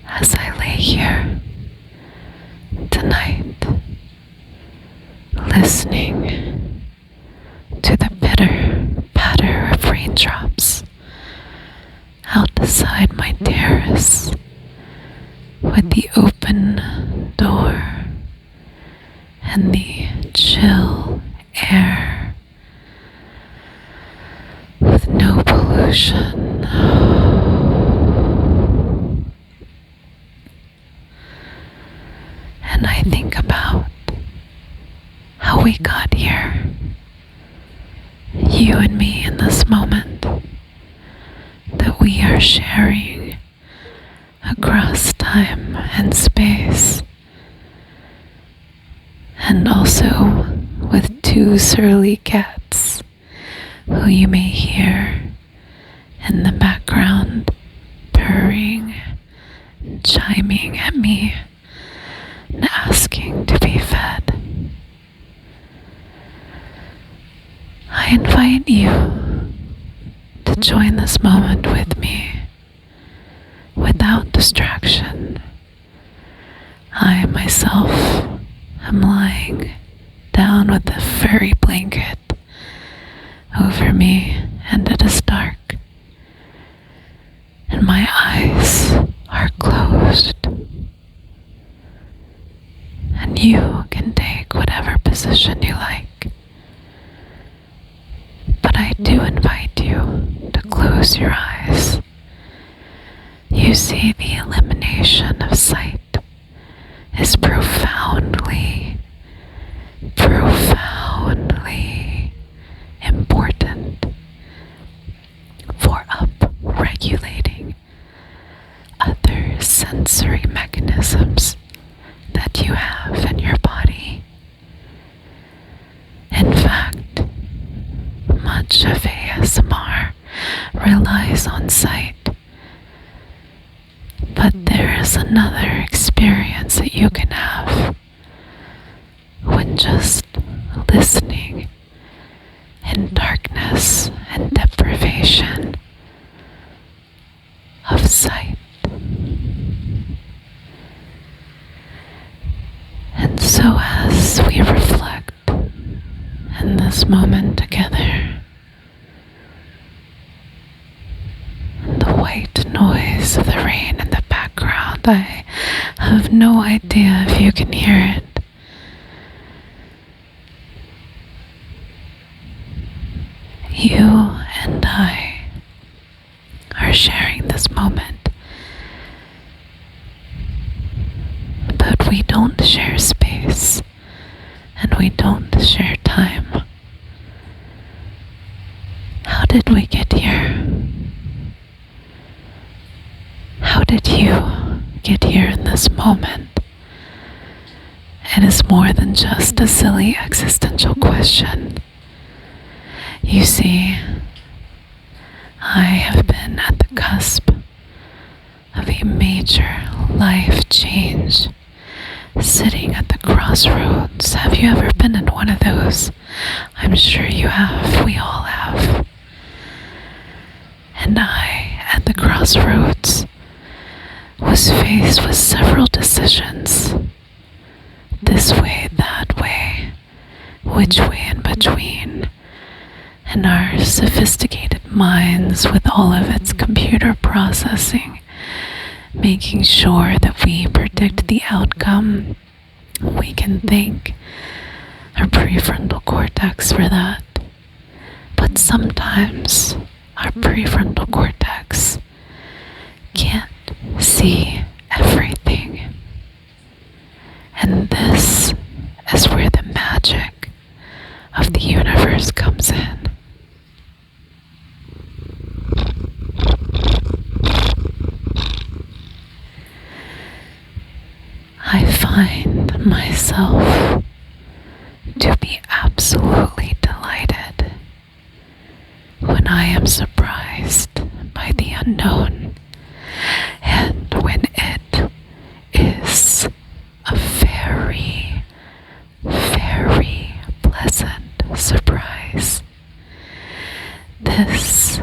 as I lay here tonight, listening to the pitter patter of raindrops outside my terrace with the open door and the chill air with no pollution. And I think about how we got here, you and me in this moment that we are sharing across time and space, and also with two surly cats who you may hear in the background purring, chiming at me and asking to be fed. I invite you to join this moment with me without distraction. I myself am lying down with a furry blanket over me, and it is dark, and my eyes are closed. And you can take whatever position you like. But I do invite you to close your eyes. You see, the elimination of sight is profoundly important for up-regulating other sensory mechanisms that you have in your body. In fact, much of ASMR relies on sight, but there is another experience that you can have when just listening in darkness and deprivation of sight. And so as we reflect in this moment together, and the white noise of the rain in the background, I have no idea if you can hear it. You and I are sharing this moment, but we don't share space, and we don't share time. How did we get here? How did you get here in this moment? It is more than just a silly existential question. You see, I have been at the cusp of a major life change, sitting at the crossroads. Have you ever been in one of those? I'm sure you have. We all have. And I, at the crossroads, was faced with several decisions. This way, that way, which way in between. And our sophisticated minds, with all of its computer processing, making sure that we predict the outcome. We can thank our prefrontal cortex for that. But sometimes our prefrontal cortex can't see everything. And this is where the magic of the universe comes in. I find myself to be absolutely delighted when I am surprised by the unknown, and when it is a very, very pleasant surprise. This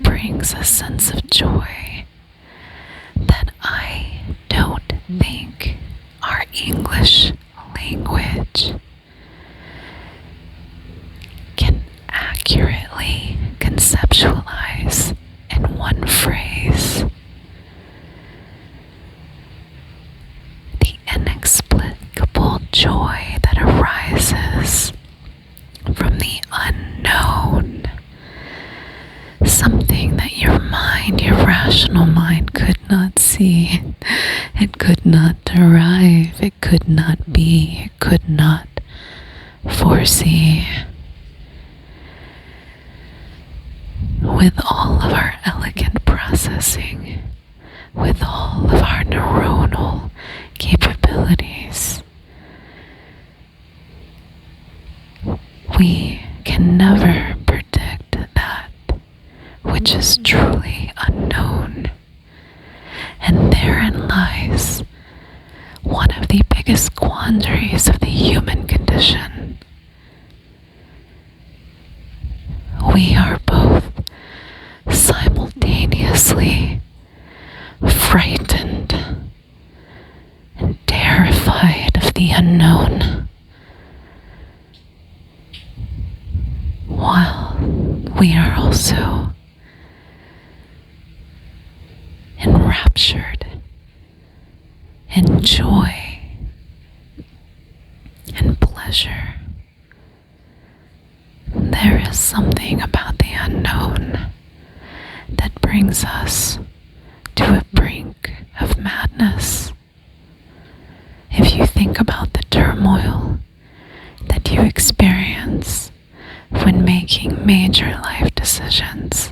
brings a sense of joy that I think our English language can accurately conceptualize in one phrase the inexplicable joy that arises from the unknown, something that your rational mind could not see, it could not derive, it could not be, it could not foresee. With all of our elegant processing, with all of our neuronal capabilities, we can never predict that which is truly unknown. And therein lies one of the biggest quandaries of the human condition. We are both simultaneously frightened and terrified of the unknown, while we are also enraptured in joy and pleasure. There is something about the unknown that brings us to a brink of madness. If you think about the turmoil that you experience when making major life decisions,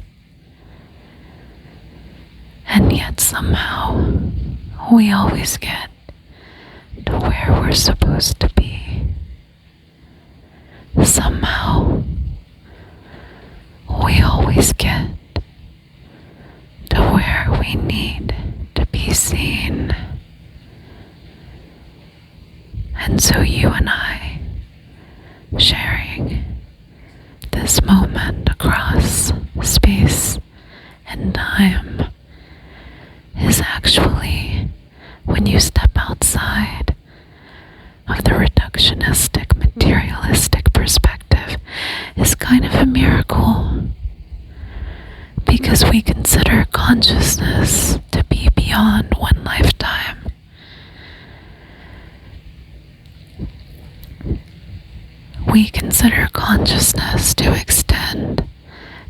and yet somehow we always get to where we're supposed to be. Somehow we always get to where we need to be seen. And so you and I, sharing this moment across space and time, is actually, when you step outside of the reductionistic, materialistic perspective, is kind of a miracle, because we consider consciousness to be beyond one lifetime. We consider consciousness to extend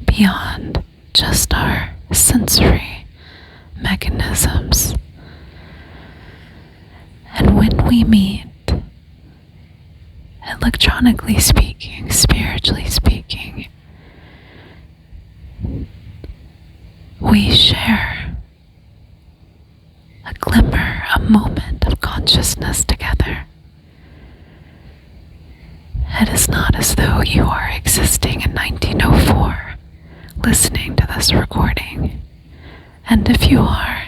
beyond just our sensory mechanisms. And when we meet, electronically speaking, spiritually speaking, we share a glimmer, a moment of consciousness together. It is not as though you are existing in 1904, listening to this recording. And if you are,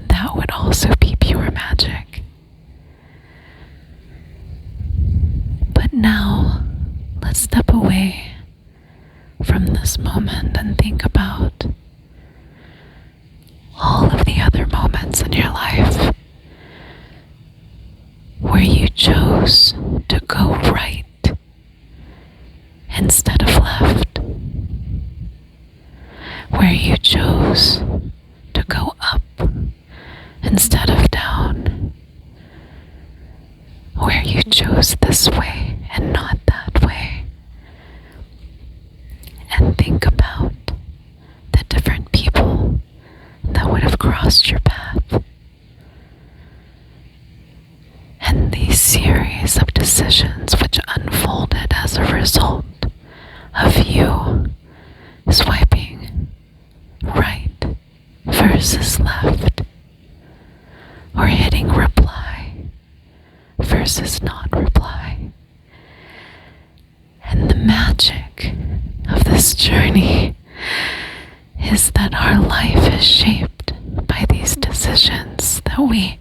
that would also be pure magic. But now, let's step away from this moment and think about all of the other moments in your life where you chose to go right instead of left, where you chose to go up instead of down, where you chose this way and not that way. And think about the different people that would have crossed your path, and these series of decisions which unfolded as a result of you swiping right versus left, or hitting reply versus not reply. And the magic of this journey is that our life is shaped by these decisions that we